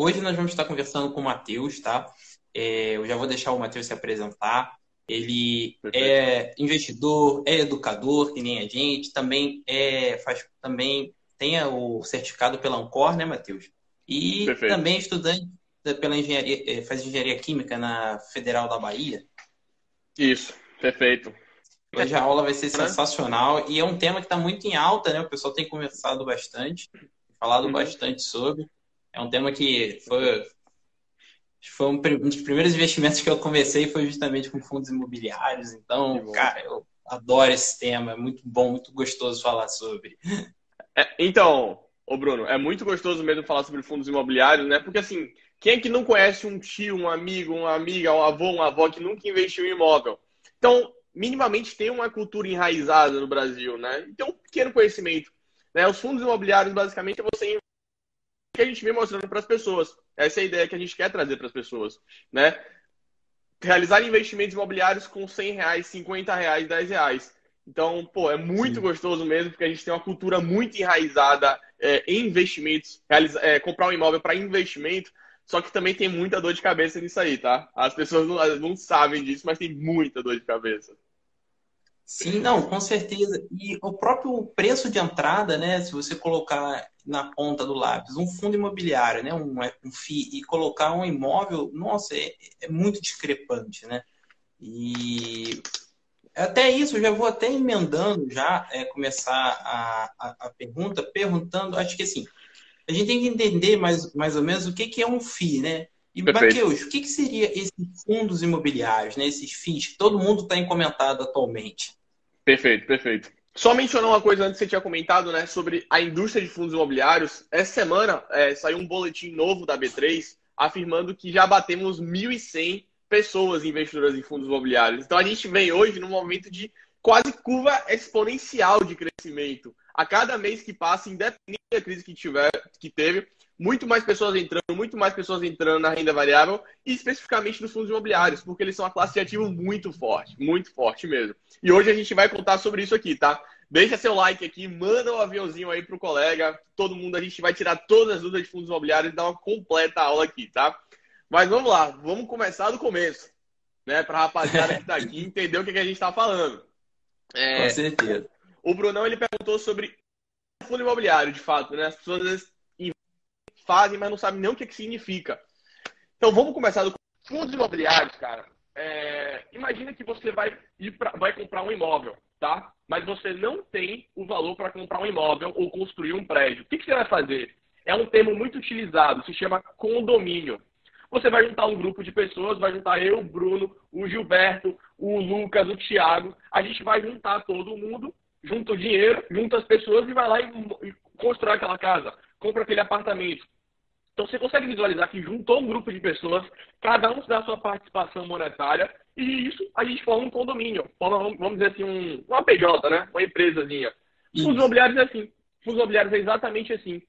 Hoje nós vamos estar conversando com o Matheus, tá? Eu já vou deixar o Matheus se apresentar. Ele Perfeito. é investidor, é educador, que nem a gente, também tem o certificado pela Ancor, né, Matheus? E Perfeito. também é estudante pela engenharia, faz engenharia química na Federal da Bahia. Isso. Perfeito. Hoje a aula vai ser Né? sensacional e é um tema que está muito em alta, né? O pessoal tem conversado bastante, falado Uhum. bastante sobre. É um tema que Perfeito. foi um dos primeiros investimentos que eu comecei foi justamente com fundos imobiliários. Que Então, bom. cara, eu adoro esse tema, é muito bom, muito gostoso falar sobre. Então, ô Bruno, é muito gostoso mesmo falar sobre fundos imobiliários, né? Porque assim, quem é que não conhece um tio, um amigo, uma amiga, um avô, uma avó que nunca investiu em imóvel? Então, minimamente tem uma cultura enraizada no Brasil, né? Então, um pequeno conhecimento. Né? Os fundos imobiliários, basicamente, é você que a gente vem mostrando para as pessoas. Essa é a ideia que a gente quer trazer para as pessoas, né? Realizar investimentos imobiliários com R$ 100, R$ 50, R$ 10. Então, pô, é muito Sim. gostoso mesmo, porque a gente tem uma cultura muito enraizada em investimentos, comprar um imóvel para investimento, só que também tem muita dor de cabeça nisso aí, tá? As pessoas não sabem disso, mas tem muita dor de cabeça. Sim, não, com certeza. E o próprio preço de entrada, né? Se você colocar na ponta do lápis um fundo imobiliário, né? Um FII e colocar um imóvel, nossa, é muito discrepante, né? E até isso, eu já vou até emendando já, começar a pergunta, perguntando, acho que assim, a gente tem que entender mais ou menos o que é um FII, né? E, Perfeito, Matheus, o que seria esses fundos imobiliários, né? Esses FIIs que todo mundo está comentado atualmente? perfeito, perfeito. Só mencionar uma coisa antes que você tinha comentado, né, sobre a indústria de fundos imobiliários. Essa semana saiu um boletim novo da B3 afirmando que já batemos 1.100 pessoas investidoras em fundos imobiliários. Então a gente vem hoje num momento de quase curva exponencial de crescimento. A cada mês que passa, independente da crise que teve, muito mais pessoas entrando na renda variável e especificamente nos fundos imobiliários, porque eles são uma classe de ativo muito forte mesmo. E hoje a gente vai contar sobre isso aqui, tá? Deixa seu like aqui, manda um aviãozinho aí pro colega. Todo mundo, a gente vai tirar todas as dúvidas de fundos imobiliários e dar uma completa aula aqui, tá? Mas vamos lá, vamos começar do começo, né? Pra rapaziada que tá aqui entender o que a gente tá falando. Com É, certeza. o Brunão, ele perguntou sobre fundo imobiliário, de fato, né? As pessoas às vezes fazem, mas não sabem nem o que significa. Então vamos começar do fundos imobiliários, cara. Imagina que você vai comprar um imóvel, tá? Mas você não tem o valor para comprar um imóvel ou construir um prédio. O que você vai fazer? É um termo muito utilizado, se chama condomínio. Você vai juntar um grupo de pessoas, vai juntar eu, o Bruno, o Gilberto, o Lucas, o Thiago. A gente vai juntar todo mundo, junta o dinheiro, junta as pessoas e vai lá e constrói aquela casa, compra aquele apartamento. Então você consegue visualizar que juntou um grupo de pessoas, cada um dá a sua participação monetária, e isso a gente forma um condomínio, forma, vamos dizer assim, uma PJ, né? Uma empresazinha. Fundos Isso. imobiliários é assim. Fundos imobiliários é exatamente assim.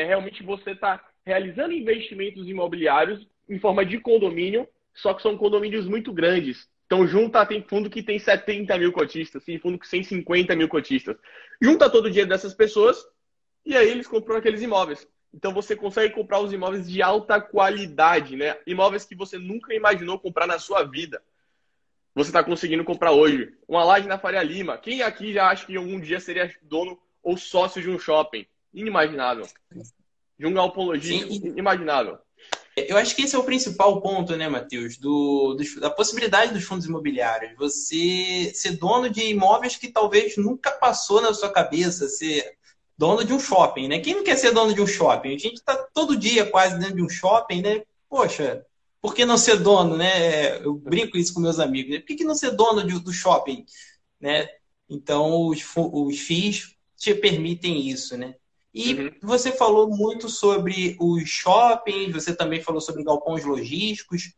Realmente você está realizando investimentos imobiliários em forma de condomínio, só que são condomínios muito grandes. Então junta, tem fundo que tem 70 mil cotistas, tem fundo que tem 50 mil cotistas. Junta todo o dinheiro dessas pessoas e aí eles compram aqueles imóveis. Então você consegue comprar os imóveis de alta qualidade, né? Imóveis que você nunca imaginou comprar na sua vida. Você está conseguindo comprar hoje. Uma laje na Faria Lima. Quem aqui já acha que algum dia seria dono ou sócio de um shopping? Inimaginável. De um galpão Sim, logístico? e Inimaginável. eu acho que esse é o principal ponto, né, Matheus, da possibilidade dos fundos imobiliários. Você ser dono de imóveis que talvez nunca passou na sua cabeça, ser dono de um shopping, né? Quem não quer ser dono de um shopping? A gente está todo dia quase dentro de um shopping, né? Poxa, por que não ser dono, né? Eu brinco isso com meus amigos, né? Por que não ser dono do shopping, né? Então, os FIIs te permitem isso, né? E Uhum. você falou muito sobre os shoppings, você também falou sobre galpões logísticos.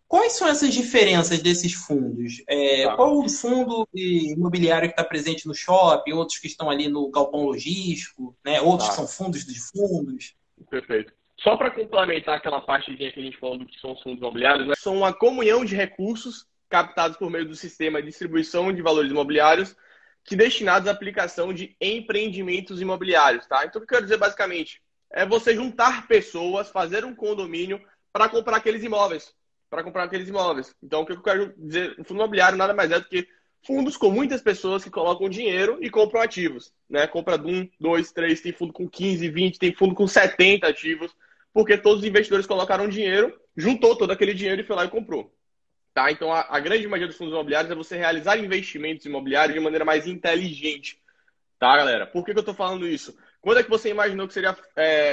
Quais são essas diferenças desses fundos? Tá, Qual o fundo imobiliário que está presente no shopping, outros que estão ali no galpão logístico, né? Outros que tá. são fundos dos fundos? Perfeito. Só para complementar aquela parte que a gente falou do que são os fundos imobiliários, né? São uma comunhão de recursos captados por meio do sistema de distribuição de valores imobiliários que destinados à aplicação de empreendimentos imobiliários, tá? Então, o que eu quero dizer basicamente? é você juntar pessoas, fazer um condomínio para comprar aqueles imóveis. Então, o que eu quero dizer? O fundo imobiliário nada mais é do que fundos com muitas pessoas que colocam dinheiro e compram ativos. Né? Compra de 1, 2, 3, tem fundo com 15, 20, tem fundo com 70 ativos, porque todos os investidores colocaram dinheiro, juntou todo aquele dinheiro e foi lá e comprou. Tá? Então, a grande maioria dos fundos imobiliários é você realizar investimentos imobiliários de maneira mais inteligente. Tá, galera? Por que eu estou falando isso? Quando é que você imaginou que seria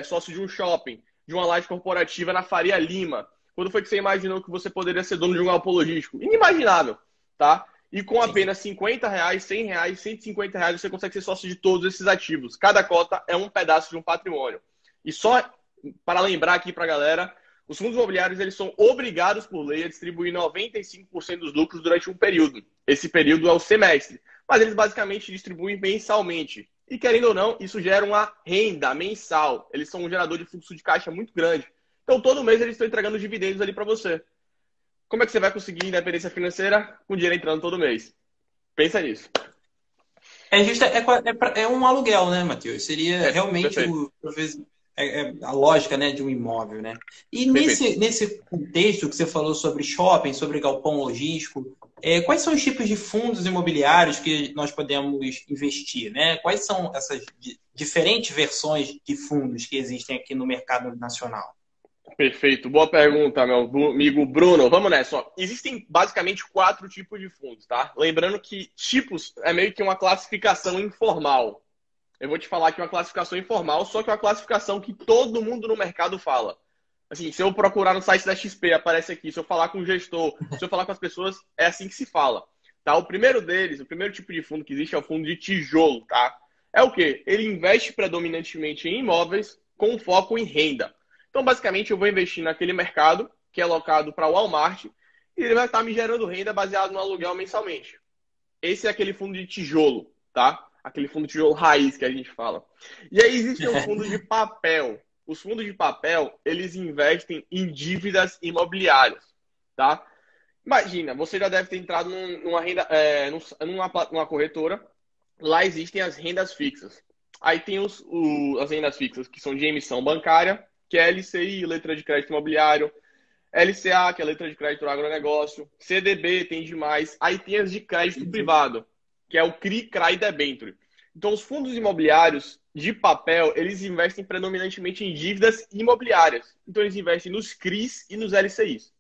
sócio de um shopping, de uma laje corporativa na Faria Lima? Quando foi que você imaginou que você poderia ser dono de um galpão logístico? Inimaginável, tá? E com apenas R$ 50, R$ 100, R$ 150, você consegue ser sócio de todos esses ativos. Cada cota é um pedaço de um patrimônio. E só para lembrar aqui para a galera, os fundos imobiliários eles são obrigados por lei a distribuir 95% dos lucros durante um período. Esse período é o semestre. Mas eles basicamente distribuem mensalmente. E querendo ou não, isso gera uma renda mensal. Eles são um gerador de fluxo de caixa muito grande. Então, todo mês eles estão entregando dividendos ali para você. Como é que você vai conseguir independência financeira com dinheiro entrando todo mês? Pensa nisso. É um aluguel, né, Matheus? Seria realmente a lógica, né, de um imóvel, né? E nesse contexto que você falou sobre shopping, sobre galpão logístico, quais são os tipos de fundos imobiliários que nós podemos investir, né? Quais são essas diferentes versões de fundos que existem aqui no mercado nacional? Perfeito. Boa pergunta, meu amigo Bruno. Vamos nessa. Ó. Existem basicamente 4 tipos de fundos, tá? Lembrando que tipos é meio que uma classificação informal. Eu vou te falar que é uma classificação informal, só que é uma classificação que todo mundo no mercado fala. Assim, se eu procurar no site da XP, aparece aqui. Se eu falar com o gestor, se eu falar com as pessoas, é assim que se fala. Tá? O primeiro deles, o primeiro tipo de fundo que existe é o fundo de tijolo, tá? É o quê? Ele investe predominantemente em imóveis com foco em renda. Então, basicamente, eu vou investir naquele mercado que é alocado para o Walmart e ele vai estar me gerando renda baseado no aluguel mensalmente. Esse é aquele fundo de tijolo, tá? Aquele fundo de tijolo raiz que a gente fala. E aí existe um fundo de papel. Os fundos de papel, eles investem em dívidas imobiliárias, tá? Imagina, você já deve ter entrado numa corretora. Lá existem as rendas fixas. Aí tem as rendas fixas, que são de emissão bancária, que é LCI, letra de crédito imobiliário, LCA, que é letra de crédito agronegócio, CDB, tem demais. Aí tem as de crédito privado, que é o CRI, CRA e Debenture. Então, os fundos imobiliários de papel, eles investem predominantemente em dívidas imobiliárias. Então, eles investem nos CRIs e nos LCIs.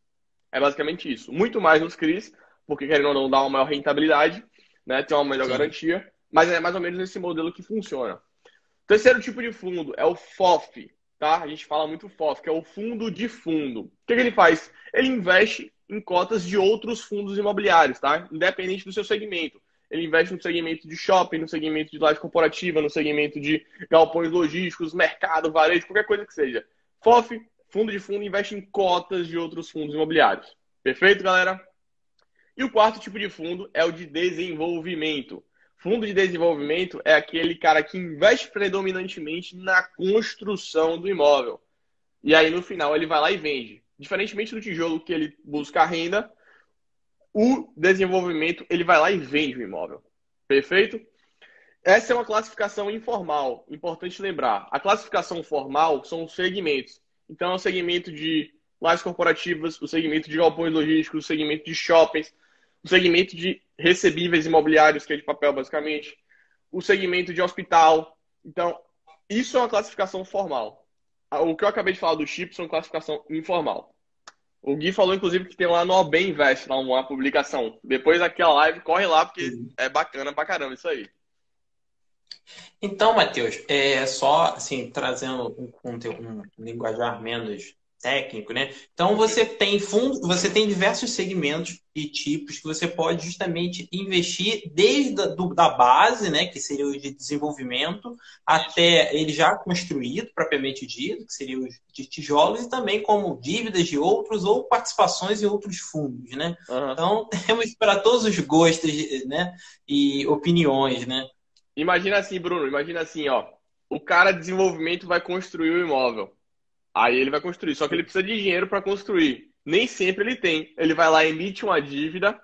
É basicamente isso. Muito mais nos CRIs, porque querendo ou não dar uma maior rentabilidade, né, ter uma melhor garantia, mas é mais ou menos esse modelo que funciona. O terceiro tipo de fundo é o FOF, tá? A gente fala muito FOF, que é o fundo de fundo. O que ele faz? Ele investe em cotas de outros fundos imobiliários, tá? Independente do seu segmento. Ele investe no segmento de shopping, no segmento de laje corporativa, no segmento de galpões logísticos, mercado, varejo, qualquer coisa que seja. FOF, fundo de fundo, investe em cotas de outros fundos imobiliários. Perfeito, galera? E o quarto tipo de fundo é o de desenvolvimento. Fundo de desenvolvimento é aquele cara que investe predominantemente na construção do imóvel. E aí, no final, ele vai lá e vende. Diferentemente do tijolo, que ele busca a renda, o desenvolvimento, ele vai lá e vende o imóvel. Perfeito? Essa é uma classificação informal. Importante lembrar. A classificação formal são os segmentos. Então, é o segmento de lajes corporativas, o segmento de galpões logísticos, o segmento de shoppings, o segmento de recebíveis imobiliários, que é de papel, basicamente, o segmento de hospital. Então, isso é uma classificação formal. O que eu acabei de falar do chips é uma classificação informal. O Gui falou, inclusive, que tem lá no OB Invest, lá uma publicação. Depois daquela live, corre lá, porque é bacana pra caramba isso aí. Então, Matheus, só assim, trazendo um linguajar menos técnico, né? Então você tem você tem diversos segmentos e tipos que você pode justamente investir desde da base, né, que seria o de desenvolvimento, até ele já construído, propriamente dito, que seria os de tijolos, e também como dívidas de outros ou participações em outros fundos, né? Então temos para todos os gostos, né, e opiniões, né? Imagina assim, Bruno, imagina assim, ó. O cara de desenvolvimento vai construir o imóvel. Aí ele vai construir, só que ele precisa de dinheiro para construir. Nem sempre ele tem. Ele vai lá, emite uma dívida,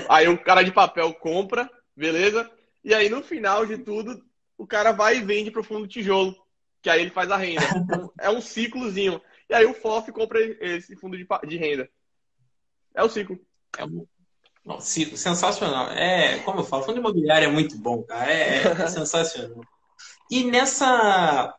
aí o cara de papel compra, beleza? E aí no final de tudo, o cara vai e vende pro fundo de tijolo, que aí ele faz a renda. Então, é um ciclozinho. E aí o FOF compra esse fundo de renda. É o ciclo. É não, sensacional. Como eu falo, fundo imobiliário é muito bom, cara. É sensacional. E nessa,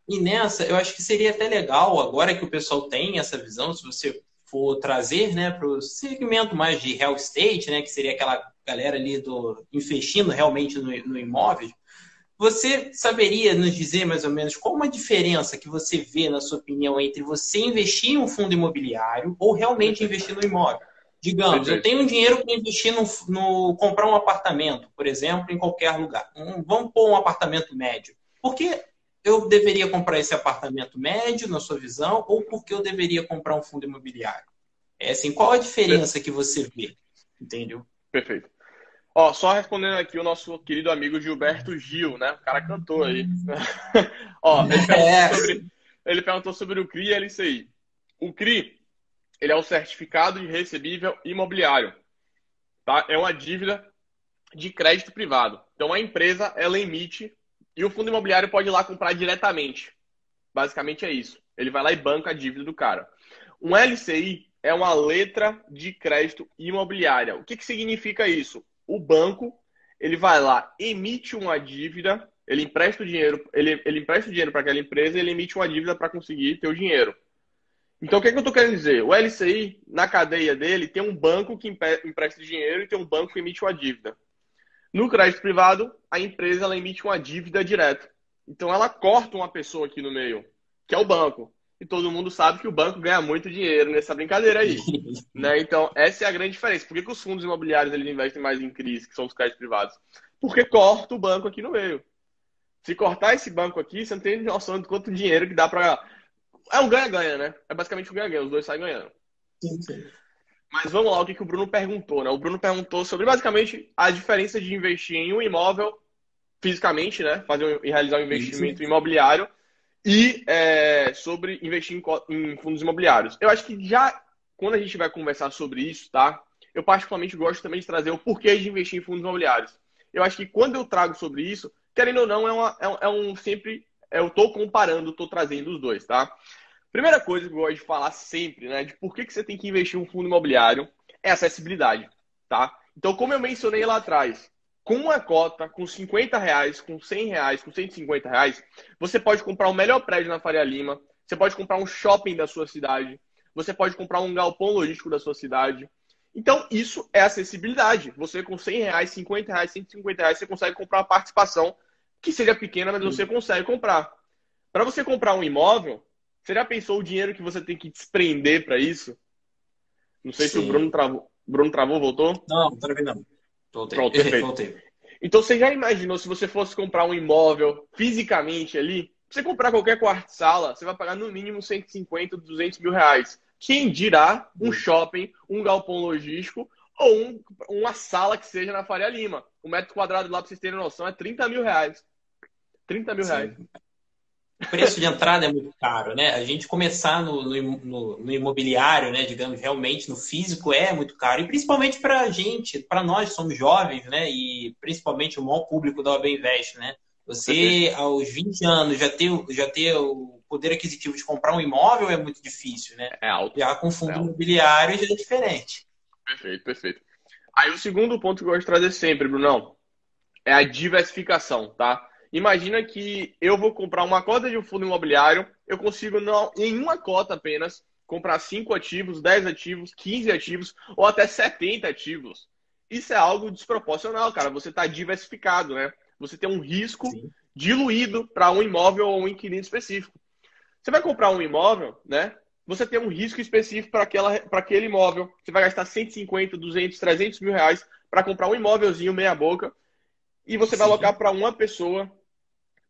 eu acho que seria até legal, agora que o pessoal tem essa visão, se você for trazer, né, para o segmento mais de real estate, né, que seria aquela galera ali do investindo realmente no imóvel, você saberia nos dizer mais ou menos qual uma diferença que você vê, na sua opinião, entre você investir em um fundo imobiliário ou realmente investir no imóvel? Digamos, eu Perfeito. tenho um dinheiro para investir no comprar um apartamento, por exemplo, em qualquer lugar. Vamos pôr um apartamento médio. Por que eu deveria comprar esse apartamento médio, na sua visão, ou por que eu deveria comprar um fundo imobiliário? Assim, qual a diferença que você vê? Entendeu? Perfeito. Ó, só respondendo aqui o nosso querido amigo Gilberto Gil, né? O cara cantou aí. Ó, É, ele perguntou sobre o CRI e LCI. O CRI, ele é o Certificado de Recebível Imobiliário, tá? É uma dívida de crédito privado. Então, a empresa, ela emite e o fundo imobiliário pode ir lá comprar diretamente. Basicamente é isso. Ele vai lá e banca a dívida do cara. Um LCI é uma letra de crédito imobiliária. O que que significa isso? O banco, ele vai lá, emite uma dívida, ele empresta o dinheiro, ele empresta o dinheiro para aquela empresa e ele emite uma dívida para conseguir ter o dinheiro. Então, o que que eu estou querendo dizer? O LCI, na cadeia dele, tem um banco que empresta dinheiro e tem um banco que emite uma dívida. No crédito privado, a empresa ela emite uma dívida direta. Então, ela corta uma pessoa aqui no meio, que é o banco. E todo mundo sabe que o banco ganha muito dinheiro nessa brincadeira aí. Né? Então, essa é a grande diferença. Por que que os fundos imobiliários eles investem mais em CRIs, que são os créditos privados? Porque corta o banco aqui no meio. Se cortar esse banco aqui, você não tem noção de quanto dinheiro que dá para. É um ganha-ganha, né? É basicamente um ganha-ganha, os dois saem ganhando. sim, sim. Mas vamos lá, o que que o Bruno perguntou, né? O Bruno perguntou sobre basicamente a diferença de investir em um imóvel fisicamente, né? E realizar um Isso. investimento imobiliário e sobre investir em fundos imobiliários. Eu acho que já quando a gente vai conversar sobre isso, tá? Eu particularmente gosto também de trazer o porquê de investir em fundos imobiliários. Eu acho que quando eu trago sobre isso, querendo ou não, sempre eu estou comparando, estou trazendo os dois, tá? Primeira coisa que eu gosto de falar sempre, né, de por que você tem que investir em um fundo imobiliário é acessibilidade, tá? Então, como eu mencionei lá atrás, com uma cota, com R$ 50, com R$ 100, com R$ 150, você pode comprar o melhor prédio na Faria Lima, você pode comprar um shopping da sua cidade, você pode comprar um galpão logístico da sua cidade. Então, isso é acessibilidade. Você com R$ 100, R$ 50, R$ 150, você consegue comprar uma participação que seja pequena, mas você consegue comprar. Para você comprar um imóvel, você já pensou o dinheiro que você tem que desprender para isso? Não sei se o Sim. Bruno travou. Bruno travou, voltou? Não, não tá não. Voltei. Pronto, perfeito. Voltei. Então você já imaginou se você fosse comprar um imóvel fisicamente ali? Pra você comprar qualquer quarto-sala, você vai pagar no mínimo 150, R$ 200 mil. Quem dirá um shopping, um galpão logístico ou uma sala que seja na Faria Lima? O metro quadrado lá, para vocês terem noção, é R$ 30 mil. R$ 30 mil. Sim. O preço de entrada é muito caro, né? A gente começar no imobiliário, né? Digamos, realmente no físico é muito caro. E principalmente para a gente, para nós que somos jovens, né? E principalmente o maior público da OAB Invest, né? Perfeito. Você, aos 20 anos, já ter o poder aquisitivo de comprar um imóvel é muito difícil, né? É alto. Já com É fundo alto. imobiliário já é diferente. Perfeito, perfeito. Aí o segundo ponto que eu gosto de trazer sempre, Brunão, é a diversificação, tá? Imagina que eu vou comprar uma cota de um fundo imobiliário, eu consigo não, em uma cota apenas comprar 5 ativos, 10 ativos, 15 ativos ou até 70 ativos. Isso é algo desproporcional, cara. Você está diversificado, né? Você tem um risco Sim, diluído para um imóvel ou um inquilino específico. Você vai comprar um imóvel, né? Você tem um risco específico para aquele imóvel. Você vai gastar 150, 200, R$ 300 mil para comprar um imóvelzinho meia boca e você vai alocar sim. para uma pessoa,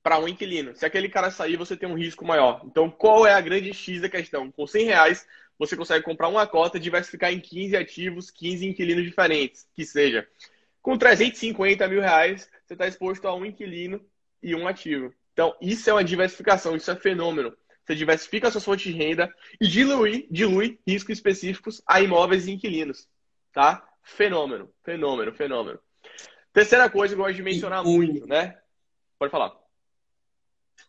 para um inquilino. Se aquele cara sair, você tem um risco maior. Então, qual é a grande X da questão? Com R$ 100, você consegue comprar uma cota, diversificar em 15 ativos, 15 inquilinos diferentes, que seja. Com R$ 350 mil, você está exposto a um inquilino e um ativo. Então, isso é uma diversificação, isso é fenômeno. Você diversifica a sua fonte de renda e dilui riscos específicos a imóveis e inquilinos. Tá? Fenômeno, fenômeno, fenômeno. Terceira coisa que eu gosto de E mencionar o, muito, né? Pode falar.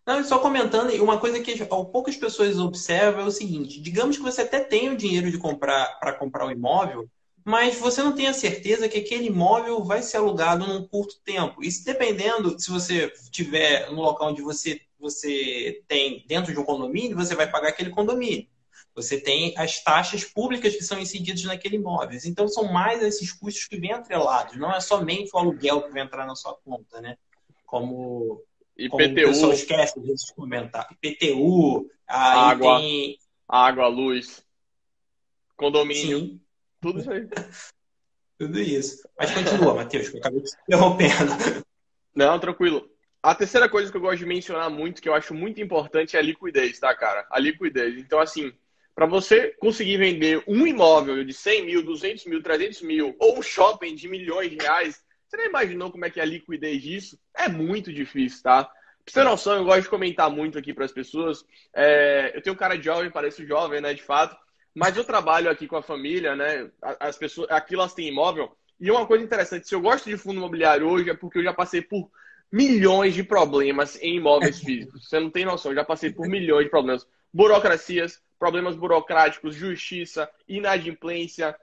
Não, só comentando, e uma coisa que poucas pessoas observam é o seguinte: digamos que você até tem o dinheiro de comprar para comprar o imóvel, mas você não tem a certeza que aquele imóvel vai ser alugado num curto tempo. E se dependendo, se você estiver no local onde você tem dentro de um condomínio, você vai pagar aquele condomínio. Você tem as taxas públicas que são incididas naquele imóvel. Então, são mais esses custos que vêm atrelados. Não é somente o aluguel que vai entrar na sua conta, né? Como como o pessoal IPTU, esquece às vezes de comentar. IPTU, aí água, tem. água, luz, condomínio, Sim, tudo isso aí. tudo isso. Mas continua, Matheus, que eu acabei te interrompendo. Não, tranquilo. A terceira coisa que eu gosto de mencionar muito, que eu acho muito importante, é a liquidez, tá, cara? A liquidez. Então, assim, para você conseguir vender um imóvel de 100 mil, 200 mil, 300 mil, ou um shopping de milhões de reais, você não imaginou como é que é a liquidez disso? É muito difícil, tá? Pra você ter noção, eu gosto de comentar muito aqui para as pessoas. Eu tenho um cara de jovem, pareço jovem, né, de fato, mas eu trabalho aqui com a família, né? As pessoas, aqui elas têm imóvel. E uma coisa interessante, se eu gosto de fundo imobiliário hoje, é porque eu já passei por milhões de problemas em imóveis físicos. Você não tem noção, eu já passei por milhões de problemas. Burocracias, problemas burocráticos, justiça, inadimplência.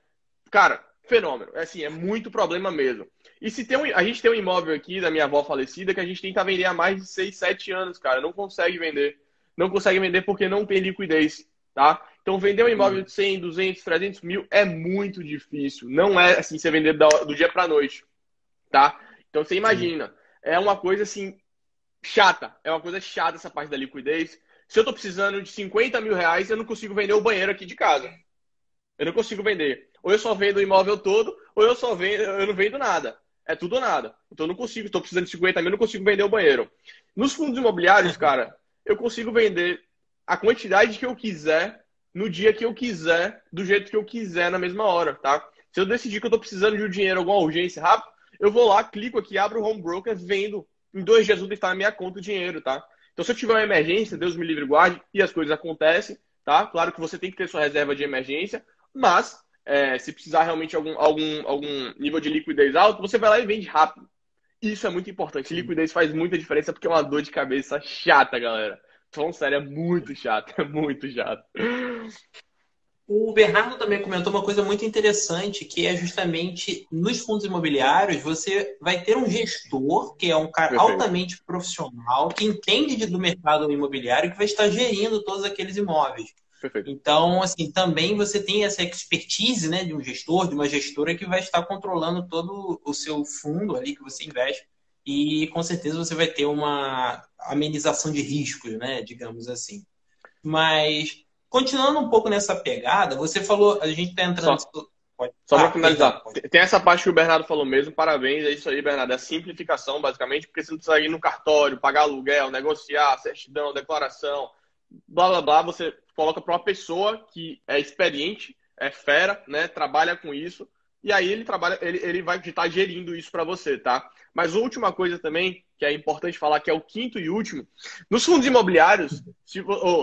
Cara, fenômeno. É assim, é muito problema mesmo. E se tem a gente tem um imóvel aqui da minha avó falecida que a gente tenta vender há mais de 6, 7 anos, cara. Não consegue vender. Não consegue vender porque não tem liquidez, tá? Então, vender um imóvel de 100, 200, 300 mil é muito difícil. Não é assim, você vender do dia para noite, tá? Então, você Sim. imagina. É uma coisa assim, chata. É uma coisa chata essa parte da liquidez. Se eu tô precisando de 50 mil reais, eu não consigo vender o banheiro aqui de casa. Eu não consigo vender. Ou eu só vendo o imóvel todo, ou eu não vendo nada. É tudo ou nada. Então eu não consigo, estou precisando de 50 mil, eu não consigo vender o banheiro. Nos fundos imobiliários, cara, eu consigo vender a quantidade que eu quiser, no dia que eu quiser, do jeito que eu quiser, na mesma hora, tá? Se eu decidir que eu estou precisando de um dinheiro, alguma urgência rápido, eu vou lá, clico aqui, abro o home broker, vendo. Em 2 dias úteis está na minha conta o dinheiro, tá? Então se eu tiver uma emergência, Deus me livre e guarde, e as coisas acontecem, tá? Claro que você tem que ter sua reserva de emergência, mas se precisar realmente de algum nível de liquidez alto, você vai lá e vende rápido. Isso é muito importante. Liquidez faz muita diferença porque é uma dor de cabeça chata, galera. Tô falando sério, é muito chato. É muito chato. O Bernardo também comentou uma coisa muito interessante, que é justamente nos fundos imobiliários, você vai ter um gestor, que é um cara Perfeito. altamente profissional, que entende do mercado imobiliário, que vai estar gerindo todos aqueles imóveis. Perfeito. Então, assim, também você tem essa expertise, né, de um gestor, de uma gestora que vai estar controlando todo o seu fundo ali que você investe e com certeza você vai ter uma amenização de riscos, né, digamos assim. Mas continuando um pouco nessa pegada, você falou, a gente está entrando. Só, Pode. só para Perdão. finalizar. Tem essa parte que o Bernardo falou mesmo. Parabéns. É isso aí, Bernardo. É simplificação, basicamente, porque você não precisa ir no cartório, pagar aluguel, negociar, certidão, declaração, blá blá blá. Você coloca para uma pessoa que é experiente, é fera, né? Trabalha com isso. E aí ele vai estar gerindo isso para você, tá? Mas a última coisa também, que é importante falar, que é o quinto e último, nos fundos imobiliários,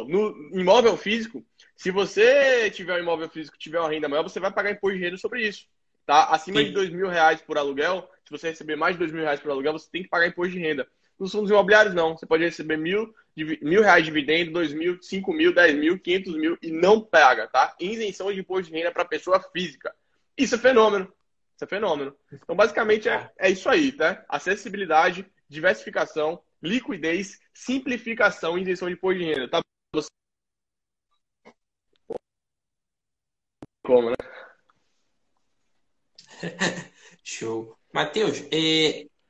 no imóvel físico, se você tiver um imóvel físico, tiver uma renda maior, você vai pagar imposto de renda sobre isso, tá? Acima de Sim. R$ 2.000 por aluguel, se você receber mais de R$ 2.000 por aluguel, você tem que pagar imposto de renda. Nos fundos imobiliários, não. Você pode receber R$ 1.000 de dividendo, 2.000, 5.000, 10.000, 500.000 e não paga, tá? Isenção de imposto de renda para pessoa física. Isso é fenômeno. Isso é fenômeno. Então, basicamente, é isso aí, tá? Acessibilidade, diversificação, liquidez, simplificação e isenção de imposto de renda, tá? Como, né? Show. Matheus,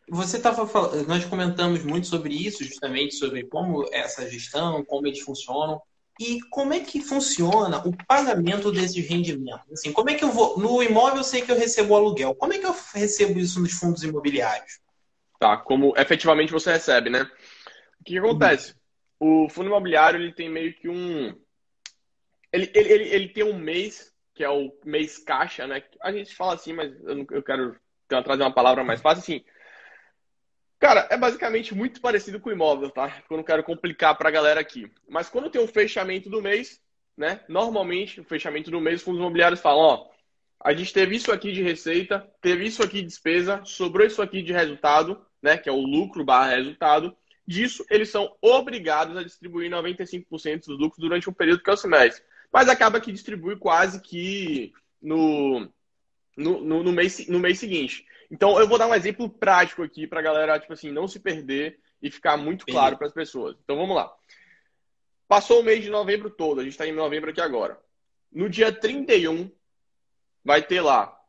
você estava falando, nós comentamos muito sobre isso, justamente sobre como essa gestão, como eles funcionam. E como é que funciona o pagamento desses rendimentos? Assim, como é que eu vou. No imóvel eu sei que eu recebo aluguel. Como é que eu recebo isso nos fundos imobiliários? Tá, como efetivamente você recebe, né? O que acontece? Isso. O fundo imobiliário, ele tem meio que um... Ele tem um mês, que é o mês caixa, né? A gente fala assim, mas eu quero trazer uma palavra mais fácil, assim. Cara, é basicamente muito parecido com o imóvel, tá? Eu não quero complicar pra galera aqui. Mas quando tem o fechamento do mês, né? Normalmente, o fechamento do mês, os fundos imobiliários falam, ó, a gente teve isso aqui de receita, teve isso aqui de despesa, sobrou isso aqui de resultado, né? Que é o lucro barra resultado. Disso, eles são obrigados a distribuir 95% dos lucros durante um período que é o semestre. Mas acaba que distribui quase que no mês seguinte. Então, eu vou dar um exemplo prático aqui para a galera, tipo assim, não se perder e ficar muito claro Beleza. para as pessoas. Então, vamos lá. Passou o mês de novembro todo, a gente está em novembro aqui agora. No dia 31, vai ter lá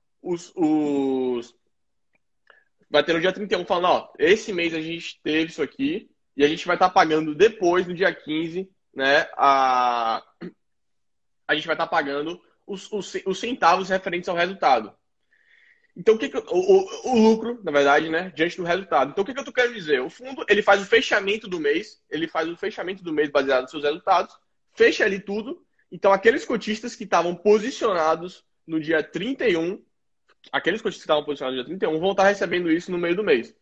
vai ter no dia 31 falando, ó, esse mês a gente teve isso aqui e a gente vai estar pagando depois, no dia 15, né, a gente vai estar pagando os centavos referentes ao resultado. Então, o lucro, na verdade, né, diante do resultado. Então, o que eu tô querendo dizer? O fundo, ele faz o fechamento do mês, baseado nos seus resultados, fecha ali tudo. Então, aqueles cotistas que estavam posicionados no dia 31, vão estar recebendo isso no meio do mês.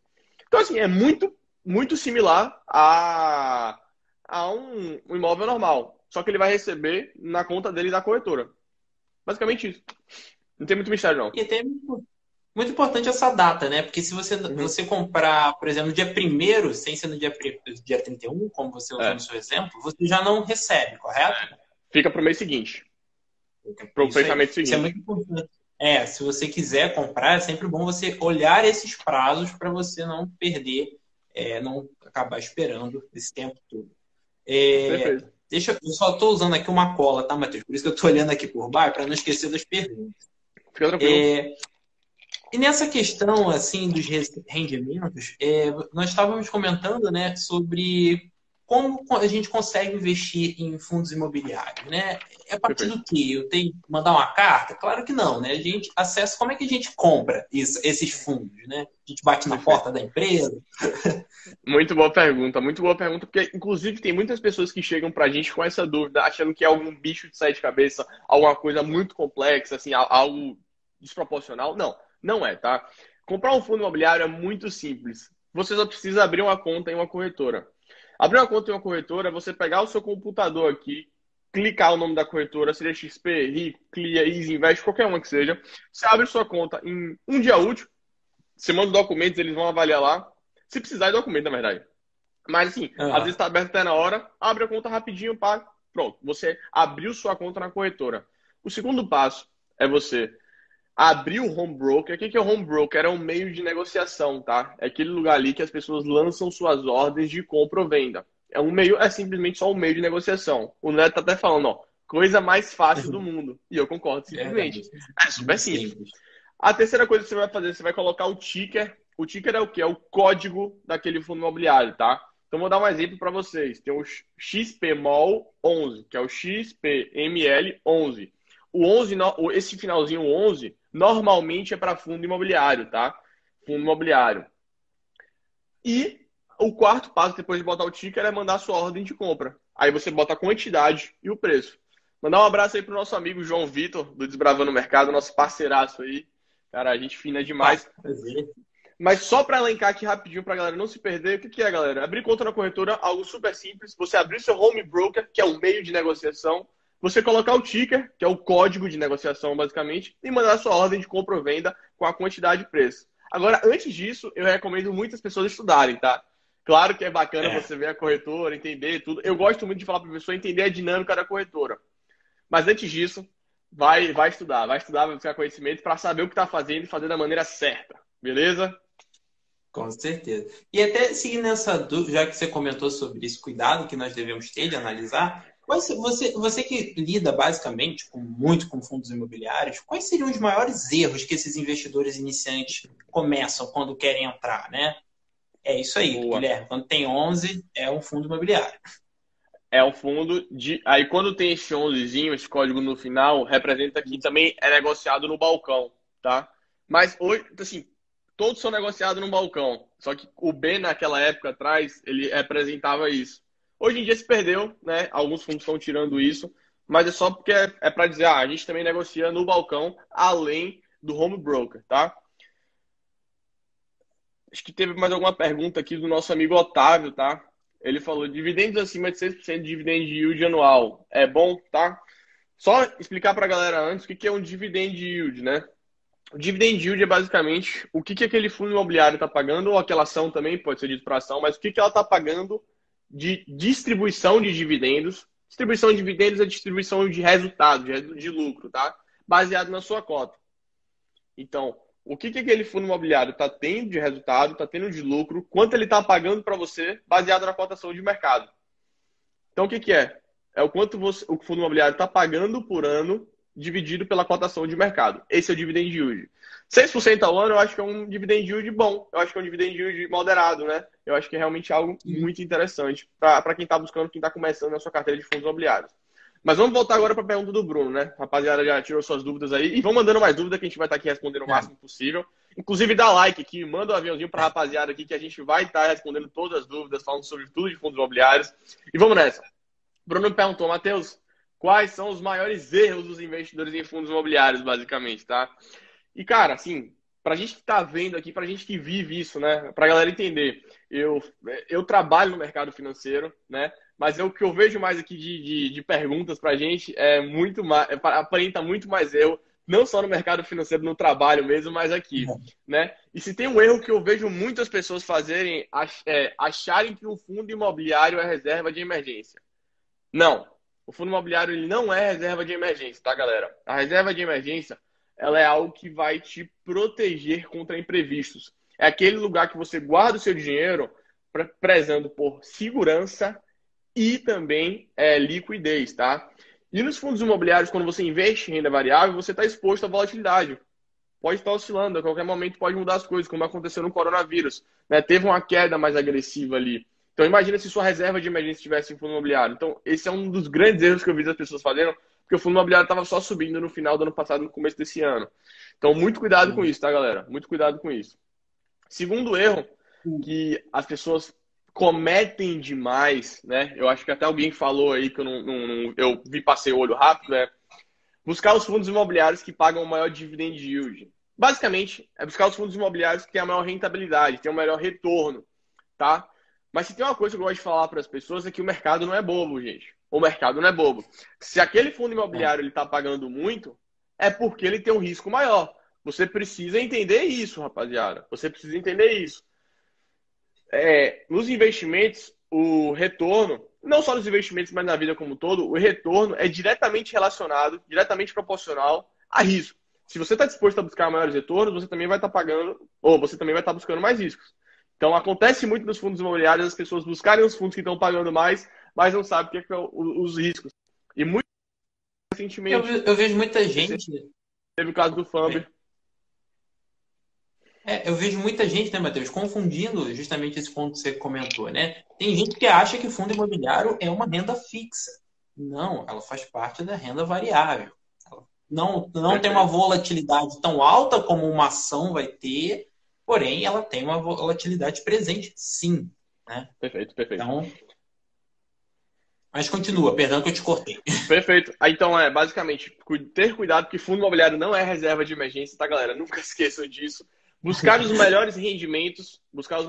Então, assim, é muito, muito similar a um imóvel normal. Só que ele vai receber na conta dele da corretora. Basicamente isso. Não tem muito mistério, não. E até muito importante essa data, né? Porque se Uhum. você comprar, por exemplo, no dia 1º, sem ser no dia 31, como você usou no É. seu exemplo, você já não recebe, correto? Fica pro mês seguinte. Pro Isso aí. fechamento Isso é seguinte. muito importante. Se você quiser comprar, é sempre bom você olhar esses prazos para você não perder, não acabar esperando esse tempo todo. Perfeito. Eu só estou usando aqui uma cola, tá, Matheus? Por isso que eu estou olhando aqui por baixo, para não esquecer das perguntas. Fica tranquilo. E nessa questão assim dos rendimentos, nós estávamos comentando, né, sobre como a gente consegue investir em fundos imobiliários, né? É a partir Perfeito. do quê? Eu tenho que mandar uma carta? Claro que não, né? A gente acessa como é que a gente compra esses fundos, né? A gente bate na Perfeito. porta da empresa. Muito boa pergunta, porque inclusive tem muitas pessoas que chegam pra gente com essa dúvida, achando que é algum bicho de sete cabeças, alguma coisa muito complexa, assim, algo desproporcional. Não, não é, tá? Comprar um fundo imobiliário é muito simples. Você só precisa abrir uma conta em uma corretora. Abrir uma conta em uma corretora é você pegar o seu computador aqui, clicar o nome da corretora, seja XP, Rico, Clia, Easy Invest, qualquer uma que seja. Você abre sua conta em um dia útil, você manda os documentos, eles vão avaliar lá. Se precisar de documento, na verdade. Mas assim, às vezes Aham. está aberto até na hora, abre a conta rapidinho, paga. Pronto, você abriu sua conta na corretora. O segundo passo é você abrir o home broker. O que é o home broker? É um meio de negociação, tá? É aquele lugar ali que as pessoas lançam suas ordens de compra ou venda. É simplesmente só um meio de negociação. O Neto tá até falando, ó, coisa mais fácil do mundo. E eu concordo Verdade. simplesmente. É super Muito simples. simples. A terceira coisa que você vai fazer, você vai colocar o ticker. O ticker é o quê? É o código daquele fundo imobiliário, tá? Então, vou dar um exemplo para vocês. Tem o XPMOL 11, que é o XPML 11. O 11, esse finalzinho 11, normalmente é para fundo imobiliário, tá? Fundo imobiliário. E o quarto passo, depois de botar o ticker, é mandar a sua ordem de compra. Aí você bota a quantidade e o preço. Mandar um abraço aí pro nosso amigo João Vitor, do Desbravando o Mercado, nosso parceiraço aí. Cara, a gente fina demais. Prazer. Mas só para elencar aqui rapidinho para a galera não se perder, o que é, galera? Abrir conta na corretora, algo super simples. Você abrir seu home broker, que é o meio de negociação. Você colocar o ticker, que é o código de negociação, basicamente, e mandar a sua ordem de compra ou venda com a quantidade e preço. Agora, antes disso, eu recomendo muitas pessoas estudarem, tá? Claro que é bacana É. você ver a corretora, entender tudo. Eu gosto muito de falar para a pessoa entender a dinâmica da corretora. Mas antes disso, vai estudar, vai buscar conhecimento para saber o que está fazendo e fazer da maneira certa. Beleza? Com certeza. E até seguindo essa dúvida, já que você comentou sobre esse cuidado que nós devemos ter de analisar, você que lida basicamente muito com fundos imobiliários, quais seriam os maiores erros que esses investidores iniciantes começam quando querem entrar, né? É isso aí, Boa. Guilherme. Quando tem 11, é um fundo imobiliário. É um fundo de. Aí quando tem esse 11zinho, esse código no final, representa que também é negociado no balcão, tá? Mas hoje, assim, todos são negociados no balcão. Só que o B naquela época atrás, ele representava isso. Hoje em dia se perdeu, né? Alguns fundos estão tirando isso, mas é só porque é para dizer, a gente também negocia no balcão, além do home broker, tá? Acho que teve mais alguma pergunta aqui do nosso amigo Otávio, tá? Ele falou, dividendos acima de 6% de dividend yield anual. É bom, tá? Só explicar para a galera antes o que é um dividend yield, né? O dividend yield é basicamente o que aquele fundo imobiliário está pagando, ou aquela ação também, pode ser dito para ação, mas o que ela está pagando de distribuição de dividendos. Distribuição de dividendos é distribuição de resultado, de lucro, tá? Baseado na sua cota. Então, o que aquele fundo imobiliário está tendo de resultado, está tendo de lucro, quanto ele está pagando para você, baseado na cotação de mercado. Então, o que é? É o quanto o fundo imobiliário está pagando por ano, dividido pela cotação de mercado. Esse é o dividend yield. 6% ao ano, eu acho que é um dividend yield bom. Eu acho que é um dividend yield moderado, né? Eu acho que é realmente algo muito interessante para quem está buscando, quem está começando na sua carteira de fundos imobiliários. Mas vamos voltar agora para a pergunta do Bruno, né? A rapaziada já tirou suas dúvidas aí. E vão mandando mais dúvidas que a gente vai estar aqui respondendo o máximo possível. Inclusive, dá like aqui, manda um aviãozinho para a rapaziada aqui que a gente vai estar respondendo todas as dúvidas, falando sobre tudo de fundos imobiliários. E vamos nessa. Bruno me perguntou, Matheus, quais são os maiores erros dos investidores em fundos imobiliários, basicamente, tá? E, cara, assim, pra gente que tá vendo aqui, pra gente que vive isso, né? Pra galera entender, eu trabalho no mercado financeiro, né? Mas o que eu vejo mais aqui de perguntas pra gente é muito mais, aparenta muito mais erro, não só no mercado financeiro, no trabalho mesmo, mas aqui, né? E se tem um erro que eu vejo muitas pessoas fazerem, acharem que o fundo imobiliário é reserva de emergência. Não. O fundo imobiliário ele não é reserva de emergência, tá, galera? A reserva de emergência ela é algo que vai te proteger contra imprevistos. É aquele lugar que você guarda o seu dinheiro prezando por segurança e também liquidez, tá? E nos fundos imobiliários, quando você investe em renda variável, você está exposto à volatilidade. Pode estar oscilando, a qualquer momento pode mudar as coisas, como aconteceu no coronavírus, né? Teve uma queda mais agressiva ali. Então, imagina se sua reserva de emergência estivesse em fundo imobiliário. Então, esse é um dos grandes erros que eu vi as pessoas fazendo, porque o fundo imobiliário estava só subindo no final do ano passado, no começo desse ano. Então, muito cuidado com isso, tá, galera? Muito cuidado com isso. Segundo erro que as pessoas cometem demais, né? Eu acho que até alguém falou aí que eu vi, passei o olho rápido, né? Buscar os fundos imobiliários que pagam o maior dividend yield. Basicamente, é buscar os fundos imobiliários que têm a maior rentabilidade, têm o melhor retorno, tá? Mas se tem uma coisa que eu gosto de falar para as pessoas é que o mercado não é bobo, gente. O mercado não é bobo. Se aquele fundo imobiliário ele está pagando muito, é porque ele tem um risco maior. Você precisa entender isso, rapaziada. Você precisa entender isso. Nos investimentos, o retorno, não só nos investimentos, mas na vida como um todo, o retorno é diretamente relacionado, diretamente proporcional a risco. Se você está disposto a buscar maiores retornos, você também vai estar pagando, ou você também vai estar buscando mais riscos. Então, acontece muito nos fundos imobiliários as pessoas buscarem os fundos que estão pagando mais, mas não sabem o que são os riscos. E muito recentemente, eu vejo muita gente. Teve o caso do FAMB. Eu vejo muita gente, né, Matheus, confundindo justamente esse ponto que você comentou, né? Tem gente que acha que fundo imobiliário é uma renda fixa. Não, ela faz parte da renda variável. Ela não tem uma volatilidade tão alta como uma ação vai ter, porém ela tem uma volatilidade presente, sim. Né? Perfeito. Então, mas continua, perdão que eu te cortei. Perfeito. Então, basicamente, ter cuidado, porque fundo imobiliário não é reserva de emergência, tá, galera? Nunca esqueçam disso. Buscar os melhores rendimentos, buscar as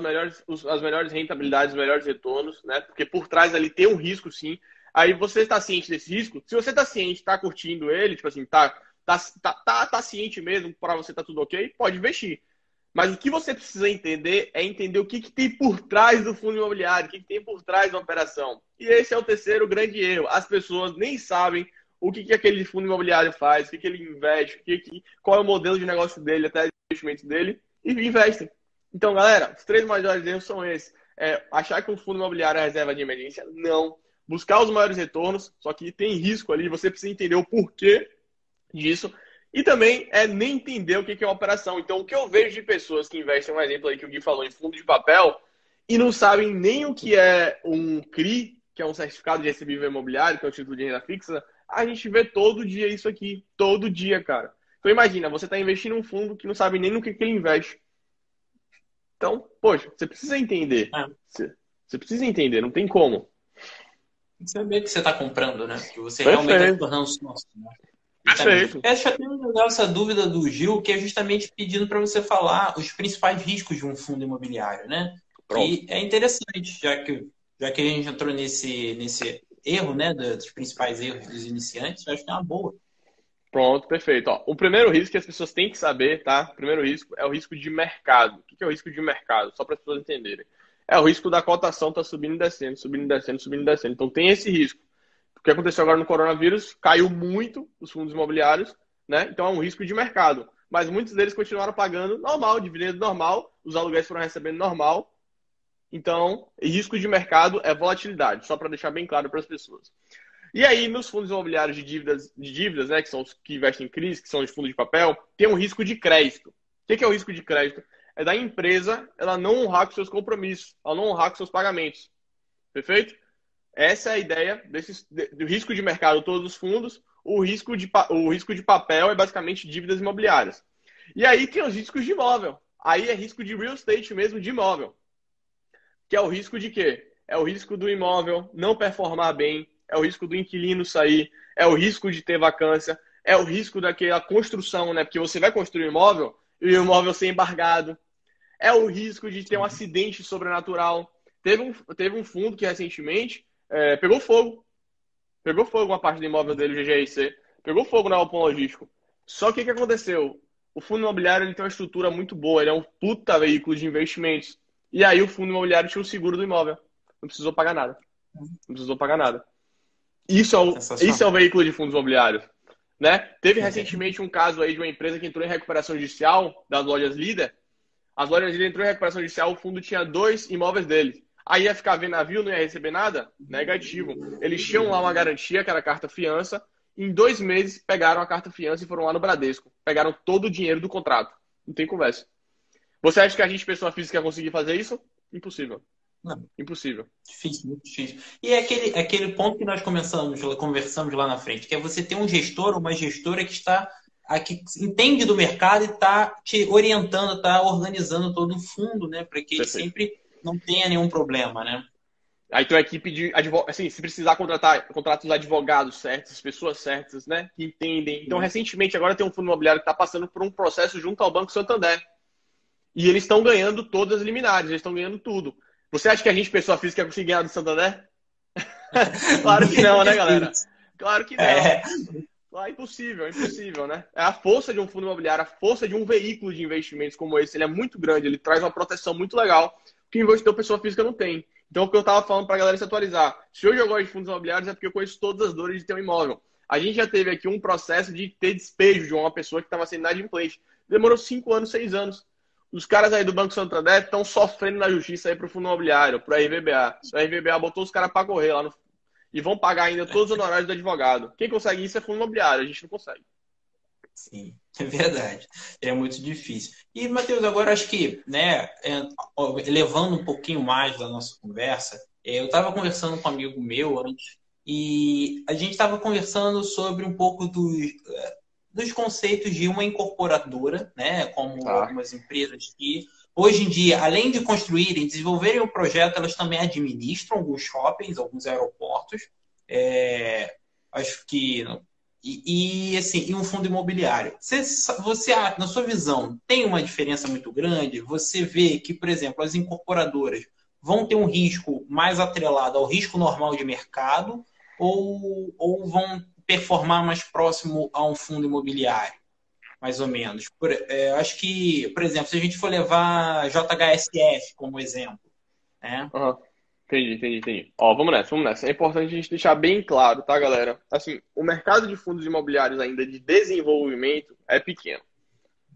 melhores rentabilidades, os melhores retornos, né? Porque por trás ali tem um risco, sim. Aí você está ciente desse risco. Se você está ciente, está curtindo ele, tipo assim, tá ciente mesmo, para você tá tudo ok, pode investir. Mas o que você precisa entender é entender o que tem por trás do fundo imobiliário, o que tem por trás da operação. E esse é o terceiro grande erro. As pessoas nem sabem o que aquele fundo imobiliário faz, o que ele investe, qual é o modelo de negócio dele, até o investimento dele, e investem. Então, galera, os 3 maiores erros são esses. Achar que um fundo imobiliário é reserva de emergência? Não. Buscar os maiores retornos, só que tem risco ali, você precisa entender o porquê disso. E também nem entender o que é uma operação. Então, o que eu vejo de pessoas que investem, um exemplo aí que o Gui falou, em fundo de papel, e não sabem nem o que é um CRI, que é um certificado de recebível imobiliário, que é um título de renda fixa, a gente vê todo dia isso aqui. Todo dia, cara. Então, imagina, você está investindo em um fundo que não sabe nem no que ele investe. Então, poxa, você precisa entender. Você precisa entender, não tem como. Tem que saber o que você está comprando, né? Que você realmente está tornando sócio, né? Perfeito. Acho até legal essa dúvida do Gil, que é justamente pedindo para você falar os principais riscos de um fundo imobiliário, né? E é interessante, já que a gente entrou nesse erro, né, dos principais erros dos iniciantes, eu acho que é uma boa. Pronto, perfeito. Ó, o primeiro risco que as pessoas têm que saber, tá? O primeiro risco é o risco de mercado. O que é o risco de mercado? Só para as pessoas entenderem. É o risco da cotação tá subindo e descendo, subindo e descendo, subindo e descendo. Então tem esse risco. O que aconteceu agora no coronavírus, caiu muito os fundos imobiliários, né? Então é um risco de mercado. Mas muitos deles continuaram pagando normal, dividendo normal, os aluguéis foram recebendo normal. Então, risco de mercado é volatilidade, só para deixar bem claro para as pessoas. E aí, nos fundos imobiliários de dívidas, né, que são os que investem em crise, que são os fundos de papel, tem um risco de crédito. O que é o risco de crédito? É da empresa ela não honrar com seus compromissos, ela não honrar com seus pagamentos. Perfeito? Essa é a ideia do risco de mercado de todos os fundos. O risco de papel é basicamente dívidas imobiliárias. E aí tem os riscos de imóvel. Aí é risco de real estate mesmo, de imóvel. Que é o risco de quê? É o risco do imóvel não performar bem, é o risco do inquilino sair, é o risco de ter vacância, é o risco daquela construção, né? Porque você vai construir um imóvel e o imóvel ser embargado. É o risco de ter um acidente sobrenatural. Teve um fundo que recentemente pegou fogo. Pegou fogo uma parte do imóvel dele, o GGIC. Pegou fogo na Alpon Logístico. Só que o que aconteceu? O fundo imobiliário ele tem uma estrutura muito boa, ele é um puta veículo de investimentos. E aí o fundo imobiliário tinha o seguro do imóvel. Não precisou pagar nada. Não precisou pagar nada. Isso é o veículo de fundos imobiliários. Né? Teve recentemente um caso aí de uma empresa que entrou em recuperação judicial das lojas líder. As lojas líder entrou em recuperação judicial, o fundo tinha 2 imóveis deles. Aí ia ficar vendo navio, não ia receber nada? Negativo. Eles tinham lá uma garantia, que era a carta fiança. Em 2 meses, pegaram a carta fiança e foram lá no Bradesco. Pegaram todo o dinheiro do contrato. Não tem conversa. Você acha que a gente, pessoa física, ia conseguir fazer isso? Impossível. Não, Impossível. difícil, muito difícil. E é aquele ponto que nós conversamos lá na frente, que é você ter um gestor, uma gestora que está que entende do mercado e está te orientando, está organizando todo o fundo, né? Para que ele Perfeito. sempre não tenha nenhum problema, né? Aí tua equipe de advogados, assim, se precisar contrata os advogados certos, as pessoas certas, né? Que entendem. Então, recentemente, agora tem um fundo imobiliário que está passando por um processo junto ao Banco Santander. E eles estão ganhando todas as liminares, eles estão ganhando tudo. Você acha que a gente, pessoa física, ia conseguir ganhar do Santander? Claro que não, né, galera? Claro que não. É impossível, né? É a força de um fundo imobiliário, a força de um veículo de investimentos como esse, ele é muito grande, ele traz uma proteção muito legal que o investidor pessoa física não tem. Então, o que eu estava falando para a galera se atualizar. Se hoje eu gosto de fundos imobiliários é porque eu conheço todas as dores de ter um imóvel. A gente já teve aqui um processo de ter despejo de uma pessoa que estava sendo inadimplente. Demorou 5 anos, 6 anos. Os caras aí do Banco Santander estão sofrendo na justiça aí pro fundo imobiliário, pro RVBA. O RVBA botou os caras para correr lá no... E vão pagar ainda todos os honorários do advogado. Quem consegue isso é fundo imobiliário, a gente não consegue. Sim, é verdade. É muito difícil. E, Matheus, agora acho que, né, elevando um pouquinho mais da nossa conversa, eu estava conversando com um amigo meu antes e a gente estava conversando sobre um pouco dos conceitos de uma incorporadora, né, como algumas empresas que, hoje em dia, além de construírem, desenvolverem o projeto, elas também administram alguns shoppings, alguns aeroportos. Acho que... assim, e um fundo imobiliário. Você, na sua visão, tem uma diferença muito grande? Você vê que, por exemplo, as incorporadoras vão ter um risco mais atrelado ao risco normal de mercado ou vão performar mais próximo a um fundo imobiliário, mais ou menos? Acho que, por exemplo, se a gente for levar JHSF como exemplo, né? Uhum. Entendi. Ó, vamos nessa. É importante a gente deixar bem claro, tá, galera? Assim, o mercado de fundos imobiliários ainda de desenvolvimento é pequeno.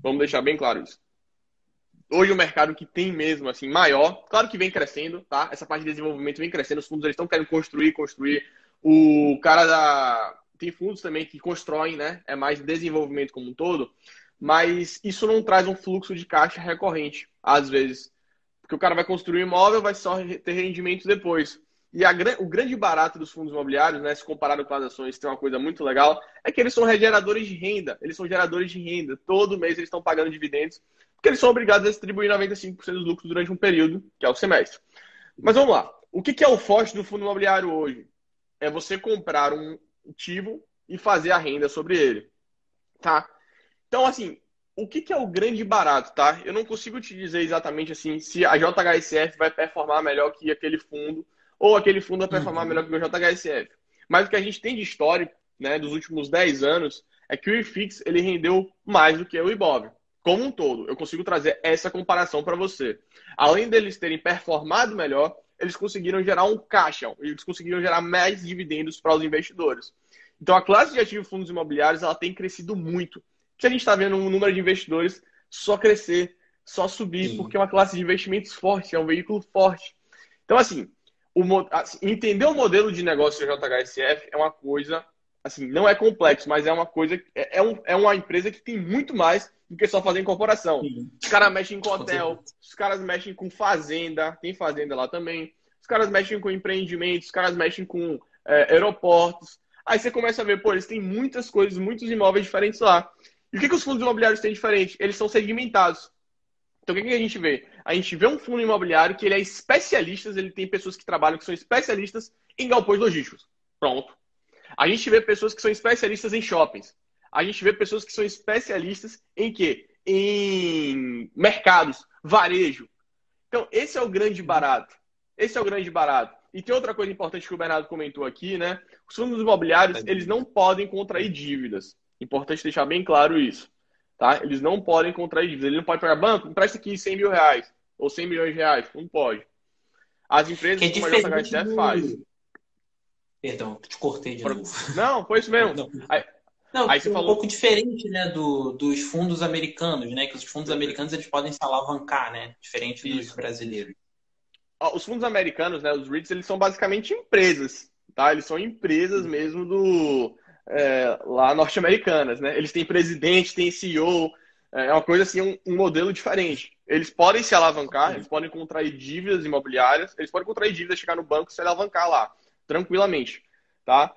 Vamos deixar bem claro isso. Hoje o mercado que tem mesmo, assim, maior, claro que vem crescendo, tá? Essa parte de desenvolvimento vem crescendo, os fundos eles estão querendo construir. O cara tem fundos também que constroem, né? É mais desenvolvimento como um todo, mas isso não traz um fluxo de caixa recorrente, às vezes. Porque o cara vai construir um imóvel, vai só ter rendimentos depois. E o grande barato dos fundos imobiliários, né, se comparado com as ações, tem uma coisa muito legal, é que eles são geradores de renda. Eles são geradores de renda. Todo mês eles estão pagando dividendos, porque eles são obrigados a distribuir 95% dos lucros durante um período, que é o semestre. Mas vamos lá. O que é o forte do fundo imobiliário hoje? É você comprar um ativo e fazer a renda sobre ele. Tá? Então, assim... O que é o grande barato, tá? Eu não consigo te dizer exatamente assim se a JHSF vai performar melhor que aquele fundo ou aquele fundo vai performar melhor que o JHSF. Mas o que a gente tem de histórico, né, dos últimos 10 anos, é que o IFIX ele rendeu mais do que o Ibov. Como um todo, eu consigo trazer essa comparação para você. Além deles terem performado melhor, eles conseguiram gerar um caixa, eles conseguiram gerar mais dividendos para os investidores. Então, a classe de ativos fundos imobiliários ela tem crescido muito. Se a gente está vendo um número de investidores só crescer, só subir, porque é uma classe de investimentos forte, é um veículo forte. Então, assim, entender o modelo de negócio da JHSF é uma coisa, assim, não é complexo, mas é uma coisa, é uma empresa que tem muito mais do que só fazer incorporação. Sim. Os caras mexem com hotel, os caras mexem com fazenda, tem fazenda lá também, os caras mexem com empreendimentos, os caras mexem com aeroportos. Aí você começa a ver, pô, eles têm muitas coisas, muitos imóveis diferentes lá. E o que os fundos imobiliários têm diferente? Eles são segmentados. Então, o que a gente vê? A gente vê um fundo imobiliário que ele é especialista, ele tem pessoas que trabalham que são especialistas em galpões logísticos. Pronto. A gente vê pessoas que são especialistas em shoppings. A gente vê pessoas que são especialistas em quê? Em mercados, varejo. Então, esse é o grande barato. Esse é o grande barato. E tem outra coisa importante que o Bernardo comentou aqui, né? Os fundos imobiliários, eles não podem contrair dívidas. Importante deixar bem claro isso. Tá? Eles não podem contrair dívidas. Ele não pode pegar banco, empresta aqui 100 mil reais ou 100 milhões de reais. Não pode. As empresas que como a JHSF faz. Perdão, te cortei de novo. Não, foi isso mesmo. Aí você falou um pouco diferente, né, dos fundos americanos, né? Que os fundos americanos eles podem se alavancar, né? Diferente dos brasileiros. Os fundos americanos, né, os REITs, eles são basicamente empresas, tá? Eles são empresas mesmo lá norte-americanas, né? Eles têm presidente, têm CEO, é uma coisa assim, um modelo diferente. Eles podem se alavancar, eles podem contrair dívidas imobiliárias, eles podem contrair dívidas, chegar no banco e se alavancar lá, tranquilamente, tá?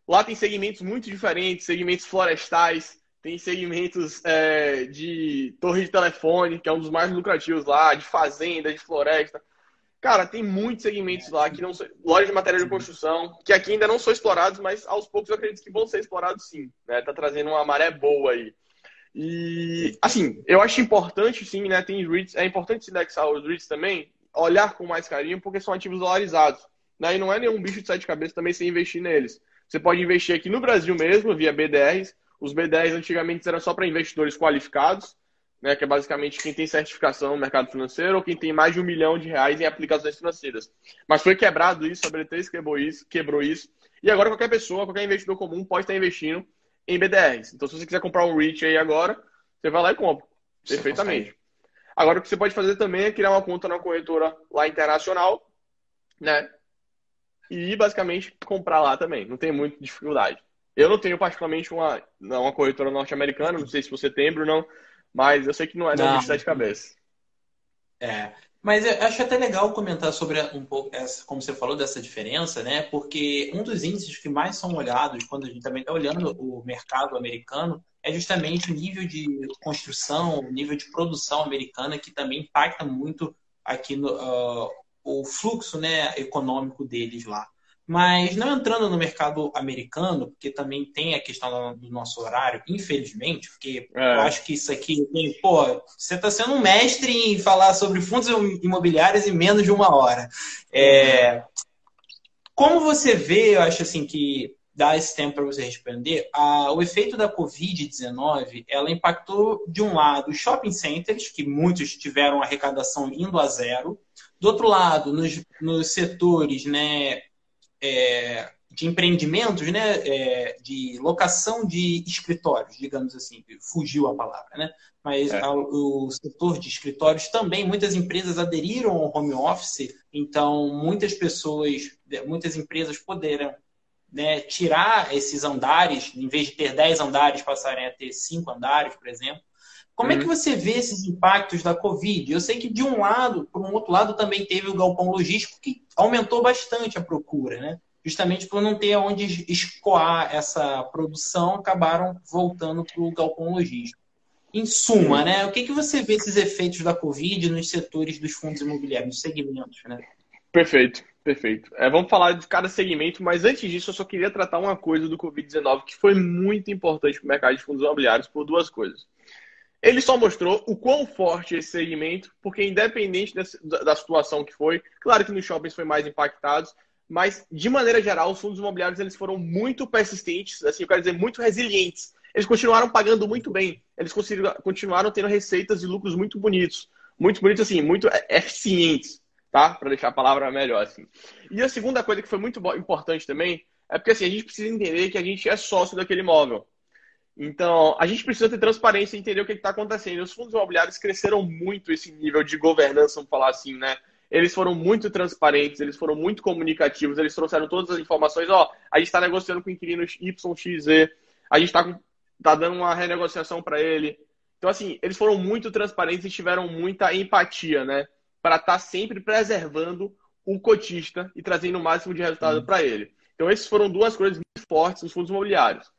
Lá tem segmentos muito diferentes, segmentos florestais, tem segmentos de torre de telefone, que é um dos mais lucrativos lá, de fazenda, de floresta. Cara, tem muitos segmentos lá que não são lojas de material de construção, que aqui ainda não são explorados, mas aos poucos eu acredito que vão ser explorados sim, né? Tá trazendo uma maré boa aí. E, assim, eu acho importante sim, né? Tem REITs, é importante se indexar os REITs também, olhar com mais carinho, porque são ativos dolarizados, né? E não é nenhum bicho de sete cabeças também você investir neles. Você pode investir aqui no Brasil mesmo, via BDRs. Os BDRs antigamente eram só para investidores qualificados, né, que é basicamente quem tem certificação no mercado financeiro ou quem tem mais de R$1 milhão em aplicações financeiras. Mas foi quebrado isso, a B3 quebrou isso. E agora qualquer pessoa, qualquer investidor comum pode estar investindo em BDRs. Então, se você quiser comprar um REIT aí agora, você vai lá e compra. Perfeitamente. Agora, o que você pode fazer também é criar uma conta na corretora lá internacional, né? E basicamente comprar lá também. Não tem muita dificuldade. Eu não tenho particularmente uma corretora norte-americana, não sei se você tem, Bruno, mas eu sei que não é um bicho de cabeça. Mas eu acho até legal comentar sobre um pouco, como você falou, dessa diferença, né? Porque um dos índices que mais são olhados quando a gente também está olhando o mercado americano é justamente o nível de construção, o nível de produção americana, que também impacta muito aqui o fluxo, né, econômico deles lá. Mas não entrando no mercado americano, porque também tem a questão do nosso horário, infelizmente, porque eu acho que isso aqui, pô, você está sendo um mestre em falar sobre fundos imobiliários em menos de 1 hora. Como você vê, eu acho assim que dá esse tempo para você responder, o efeito da Covid-19, ela impactou, de um lado, os shopping centers, que muitos tiveram arrecadação indo a zero. Do outro lado, nos setores, né, de empreendimentos, né, de locação de escritórios, digamos assim, fugiu a palavra, né? Mas o setor de escritórios também, muitas empresas aderiram ao home office, então muitas empresas poderão, né, tirar esses andares, em vez de ter 10 andares, passarem a ter 5 andares, por exemplo. Como é que você vê esses impactos da Covid? Eu sei que de um lado, por um outro lado, também teve o galpão logístico, que aumentou bastante a procura, né? Justamente por não ter onde escoar essa produção, acabaram voltando para o galpão logístico. Em suma, né? O que você vê esses efeitos da Covid nos setores dos fundos imobiliários, nos segmentos, né? Perfeito. Vamos falar de cada segmento, mas antes disso eu só queria tratar uma coisa do Covid-19 que foi muito importante para o mercado de fundos imobiliários por duas coisas. Ele só mostrou o quão forte é esse segmento, porque independente da situação que foi, claro que nos shoppings foi mais impactados, mas de maneira geral os fundos imobiliários eles foram muito persistentes, assim, eu quero dizer, muito resilientes eles continuaram pagando muito bem. Eles continuaram tendo receitas e lucros muito bonitos. Muito bonitos, assim, muito eficientes, tá? Para deixar a palavra melhor, assim. E a segunda coisa que foi muito importante também é porque, assim, a gente precisa entender que a gente é sócio daquele imóvel. Então, a gente precisa ter transparência e entender o que está acontecendo. E os fundos imobiliários cresceram muito esse nível de governança, vamos falar assim, né? Eles foram muito transparentes, eles foram muito comunicativos, eles trouxeram todas as informações. Ó, a gente está negociando com o inquilino YXZ, a gente tá dando uma renegociação para ele. Então, assim, eles foram muito transparentes e tiveram muita empatia, né? Para estar sempre preservando o cotista e trazendo o máximo de resultado para ele. Então, essas foram duas coisas muito fortes dos fundos imobiliários.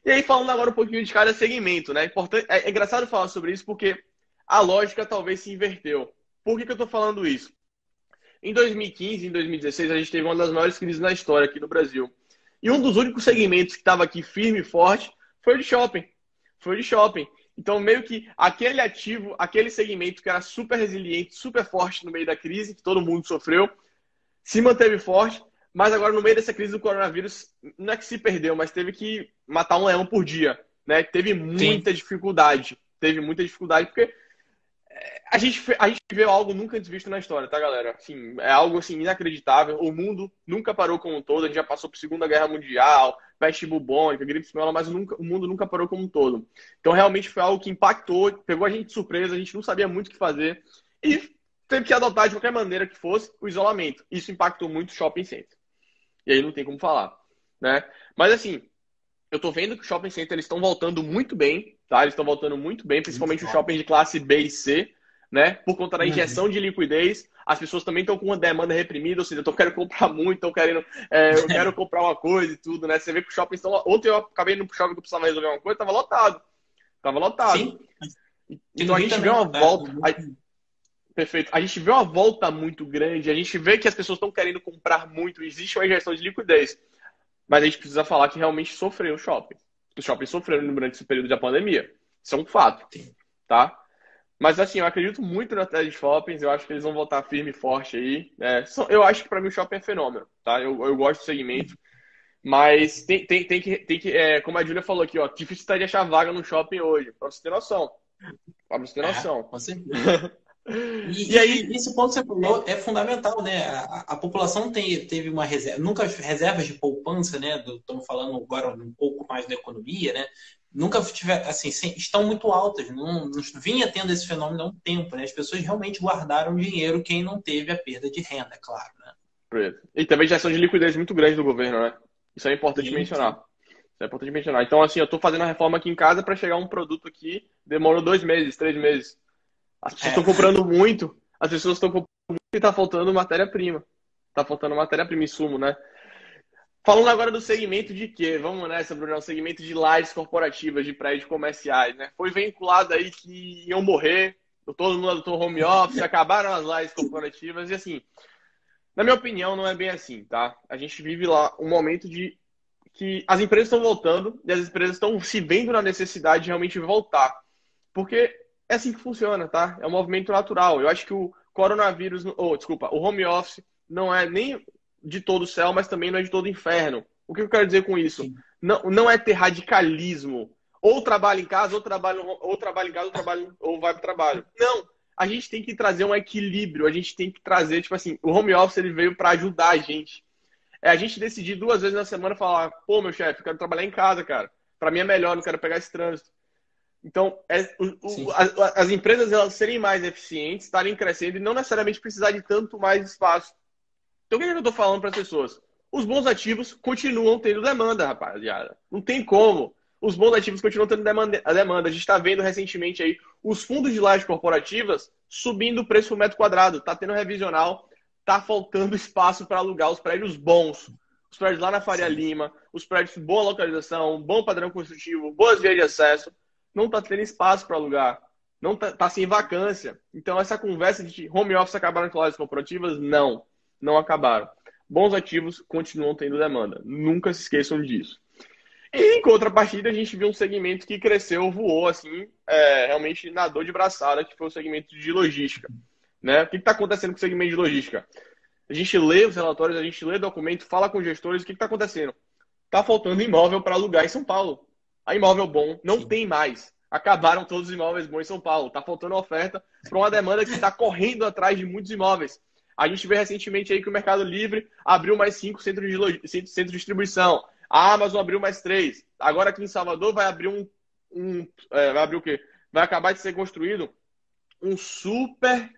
E aí, falando agora um pouquinho de cada segmento, né? É engraçado falar sobre isso porque a lógica talvez se inverteu. Por que eu estou falando isso? Em 2015, em 2016, a gente teve uma das maiores crises na história aqui no Brasil. E um dos únicos segmentos que estava aqui firme e forte foi o de shopping. Foi o de shopping. Então, meio que aquele ativo, aquele segmento que era super resiliente, super forte no meio da crise, que todo mundo sofreu, se manteve forte. Mas agora, no meio dessa crise do coronavírus, não é que se perdeu, mas teve que matar um leão por dia, né? Teve muita dificuldade. Teve muita dificuldade, porque a gente vê algo nunca antes visto na história, tá, galera? Assim, é algo assim, inacreditável. O mundo nunca parou como um todo. A gente já passou por Segunda Guerra Mundial, peste bubônica, gripe espanhola, mas o mundo nunca parou como um todo. Então, realmente foi algo que impactou, pegou a gente de surpresa, a gente não sabia muito o que fazer. E teve que adotar, de qualquer maneira que fosse, o isolamento. Isso impactou muito o shopping center. E aí não tem como falar, né? Mas assim, eu tô vendo que os shopping centers estão voltando muito bem, tá? Eles estão voltando muito bem, principalmente os shoppings de classe B e C, né? Por conta da injeção de liquidez, as pessoas também estão com uma demanda reprimida, ou seja, eu quero comprar muito, estão querendo, eu quero comprar uma coisa e tudo, né? Você vê que os shoppings estão... Ontem eu acabei indo pro shopping que eu precisava resolver uma coisa, tava lotado. Tava lotado. Sim. Então a gente vê uma volta... Perfeito. A gente vê uma volta muito grande, a gente vê que as pessoas estão querendo comprar muito, existe uma injeção de liquidez. Mas a gente precisa falar que realmente sofreu o shopping. Os shoppings sofreram durante esse período da pandemia. Isso é um fato, tá? Mas assim, eu acredito muito na tese de shoppings, eu acho que eles vão voltar firme e forte aí. Eu acho que para mim o shopping é fenômeno, tá? Eu gosto do segmento, mas tem que como a Júlia falou aqui, ó, difícil estar de achar vaga no shopping hoje, pra você ter noção. Pra você ter noção. Com certeza. E aí, esse ponto que você falou é fundamental, né? A população teve uma reserva, nunca reservas de poupança, né? Estamos falando agora um pouco mais da economia, né? Nunca tiver, assim, estão muito altas. Não vinha tendo esse fenômeno há um tempo, né? As pessoas realmente guardaram dinheiro, quem não teve a perda de renda, é claro, né? E também gestão de liquidez muito grande do governo, né? Isso é importante mencionar. Isso é importante mencionar. Então, assim, eu estou fazendo a reforma aqui em casa para chegar um produto aqui, demorou 2 meses, 3 meses. As pessoas estão comprando muito, as pessoas estão comprando muito e tá faltando matéria-prima. Tá faltando matéria-prima, insumo, né? Falando agora do segmento de quê? Vamos nessa, Bruno. O segmento de lajes corporativas, de prédios comerciais, né? Foi vinculado aí que iam morrer, todo mundo adotou home office, acabaram as lajes corporativas e assim, na minha opinião, não é bem assim, tá? A gente vive lá um momento de que as empresas estão voltando e as empresas estão se vendo na necessidade de realmente voltar. Porque é assim que funciona, tá? É um movimento natural. Eu acho que o coronavírus, o home office não é nem de todo o céu, mas também não é de todo o inferno. O que eu quero dizer com isso? Não é ter radicalismo. Ou trabalho em casa, ou trabalho em casa, ou vai para o trabalho. Não. A gente tem que trazer um equilíbrio. A gente tem que trazer, tipo assim, o home office ele veio para ajudar a gente. É a gente decidir 2 vezes na semana e falar, pô, meu chefe, eu quero trabalhar em casa, cara. Para mim é melhor, não quero pegar esse trânsito. Então, as empresas elas serem mais eficientes, estarem crescendo e não necessariamente precisar de tanto mais espaço. Então, o que eu estou falando para as pessoas? Os bons ativos continuam tendo demanda, rapaziada. Não tem como. Os bons ativos continuam tendo demanda. A gente está vendo recentemente aí os fundos de lajes corporativas subindo o preço por metro quadrado. Está tendo revisional, está faltando espaço para alugar os prédios bons. Os prédios lá na Faria Lima, os prédios de boa localização, bom padrão construtivo, boas vias de acesso. Não está tendo espaço para alugar. Não tá sem vacância. Então, essa conversa de home office acabaram com lajes corporativas, não acabaram. Bons ativos continuam tendo demanda. Nunca se esqueçam disso. E, em contrapartida, a gente viu um segmento que cresceu, voou, assim, realmente nadou de braçada, que foi o segmento de logística. Né? O que está acontecendo com o segmento de logística? A gente lê os relatórios, a gente lê documento, fala com gestores, o que está acontecendo? Está faltando imóvel para alugar em São Paulo. a imóvel bom, não Sim. tem mais. Acabaram todos os imóveis bons em São Paulo. Está faltando oferta para uma demanda que está correndo atrás de muitos imóveis. A gente vê recentemente aí que o Mercado Livre abriu mais 5 centros de distribuição. A Amazon abriu mais 3. Agora aqui em Salvador vai abrir vai abrir o quê? Vai acabar de ser construído um super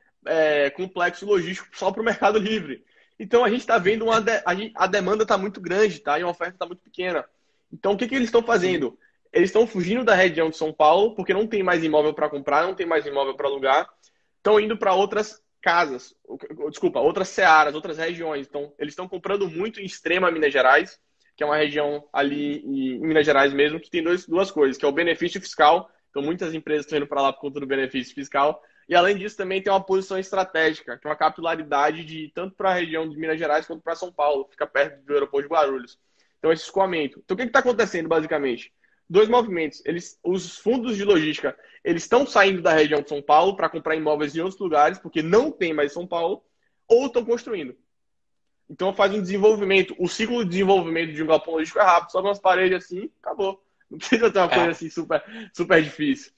complexo logístico só para o Mercado Livre. Então a gente está vendo a demanda está muito grande, tá? E a oferta está muito pequena. Então o que eles estão Sim. fazendo? Eles estão fugindo da região de São Paulo porque não tem mais imóvel para comprar, não tem mais imóvel para alugar. Estão indo para outras casas, desculpa, outras searas, outras regiões. Então eles estão comprando muito em Extrema Minas Gerais, que é uma região ali em Minas Gerais mesmo, que tem duas coisas, que é o benefício fiscal. Então muitas empresas estão indo para lá por conta do benefício fiscal. E além disso, também tem uma posição estratégica, que é uma capilaridade de tanto para a região de Minas Gerais quanto para São Paulo, fica perto do aeroporto de Guarulhos. Então, esse escoamento. Então, o que está acontecendo, basicamente? Dois movimentos. Os fundos de logística, eles estão saindo da região de São Paulo para comprar imóveis em outros lugares, porque não tem mais São Paulo, ou estão construindo. Então, faz um desenvolvimento. O ciclo de desenvolvimento de um galpão logístico é rápido. Sobe umas paredes assim, acabou. Não precisa ter uma coisa É. assim super, super difícil.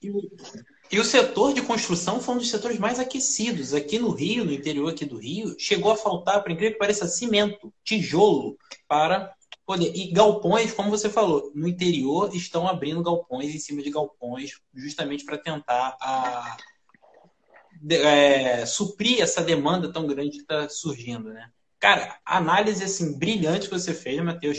E o setor de construção foi um dos setores mais aquecidos. Aqui no Rio, no interior aqui do Rio, chegou a faltar, por incrível que pareça, cimento, tijolo para poder. E galpões, como você falou, no interior estão abrindo galpões em cima de galpões, justamente para tentar suprir essa demanda tão grande que está surgindo, né? Cara, análise assim, brilhante que você fez, Matheus.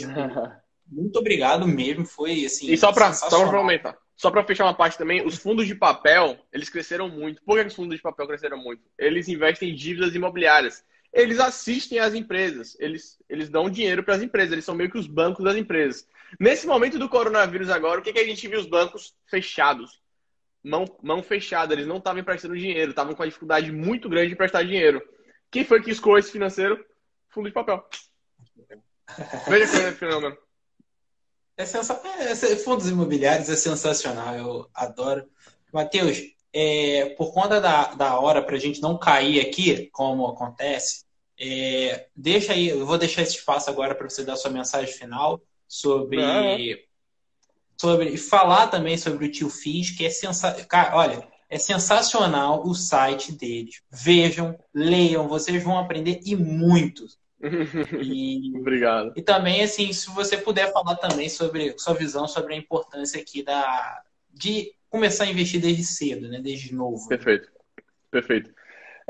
Muito obrigado mesmo. Foi E assim, só para sensacional. aumentar, só para fechar uma parte também, os fundos de papel, eles cresceram muito. Por que os fundos de papel cresceram muito? Eles investem em dívidas imobiliárias. Eles assistem às empresas, eles dão dinheiro para as empresas, eles são meio que os bancos das empresas. Nesse momento do coronavírus agora, o que a gente viu? Os bancos fechados, mão fechada, eles não estavam emprestando dinheiro, estavam com uma dificuldade muito grande de emprestar dinheiro. Quem foi que escolheu esse financeiro? Fundo de papel. Veja que é fenômeno. Fundos imobiliários é sensacional, eu adoro. Matheus, por conta da hora, para a gente não cair aqui, como acontece, deixa aí, eu vou deixar esse espaço agora para você dar sua mensagem final Não, sobre falar também sobre o Tio Fiz, que é sensacional. Cara, olha, é sensacional o site deles. Vejam, leiam, vocês vão aprender e muito. E, Obrigado. e também, assim, se você puder falar também sobre sua visão sobre a importância aqui de começar a investir desde cedo, né? Desde novo, né? Perfeito, perfeito.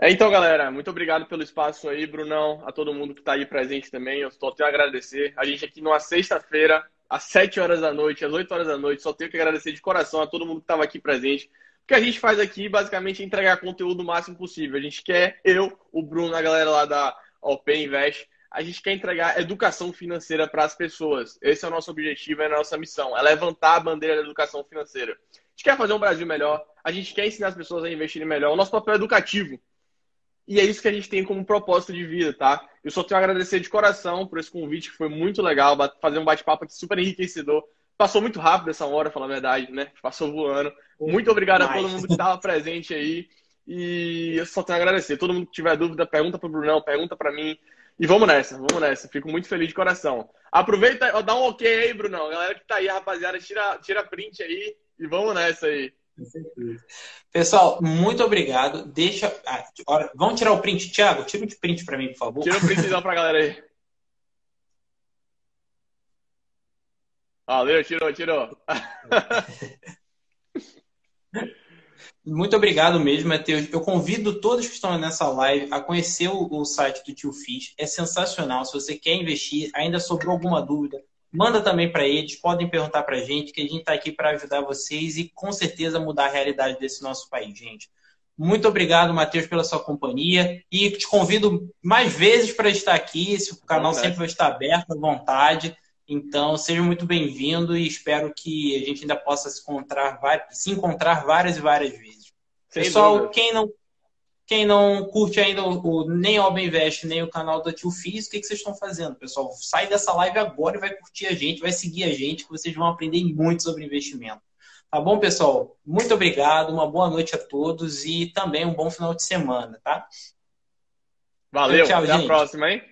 Então, galera, muito obrigado pelo espaço aí, Brunão, a todo mundo que está aí presente também. Eu só tenho a agradecer. A gente aqui numa sexta-feira, às 7 horas da noite, às 8 horas da noite, só tenho que agradecer de coração a todo mundo que estava aqui presente. O que a gente faz aqui, basicamente, é entregar conteúdo o máximo possível. A gente quer, o Bruno, a galera lá da Open Invest, a gente quer entregar educação financeira para as pessoas. Esse é o nosso objetivo, é a nossa missão. É levantar a bandeira da educação financeira. A gente quer fazer um Brasil melhor, a gente quer ensinar as pessoas a investirem melhor. O nosso papel é educativo. E é isso que a gente tem como propósito de vida, tá? Eu só tenho a agradecer de coração por esse convite, que foi muito legal, fazer um bate-papo aqui super enriquecedor. Passou muito rápido essa hora, falar a verdade, né? Passou voando. Muito obrigado a todo Demais. mundo que estava presente aí. E eu só tenho a agradecer. Todo mundo que tiver dúvida, pergunta para o Brunão, pergunta para mim. E vamos nessa, vamos nessa. Fico muito feliz de coração. Aproveita, dá um ok aí, Brunão. Galera que tá aí, rapaziada, tira print aí e vamos nessa aí. Com certeza. Pessoal, muito obrigado. Vamos tirar o print, Thiago? Tira o print para mim, por favor. Tira o print e dá pra galera aí. Valeu, tirou. Muito obrigado mesmo, Matheus. Eu convido todos que estão nessa live a conhecer o site do Tio Fiz. É sensacional. Se você quer investir, ainda sobrou alguma dúvida, manda também para eles. Podem perguntar para a gente, que a gente está aqui para ajudar vocês e com certeza mudar a realidade desse nosso país, gente. Muito obrigado, Matheus, pela sua companhia. E te convido mais vezes para estar aqui. Esse canal sempre vai estar aberto à vontade. Então, seja muito bem-vindo e espero que a gente ainda possa se encontrar várias e várias vezes. Sem Pessoal, dúvida. quem não curte ainda nem o Oba Invest, nem o canal da Tio Fiz, o que vocês estão fazendo, pessoal? Sai dessa live agora e vai curtir a gente, vai seguir a gente, que vocês vão aprender muito sobre investimento. Tá bom, pessoal? Muito obrigado, uma boa noite a todos e também um bom final de semana, tá? Valeu, Tchau, até gente. a próxima, hein?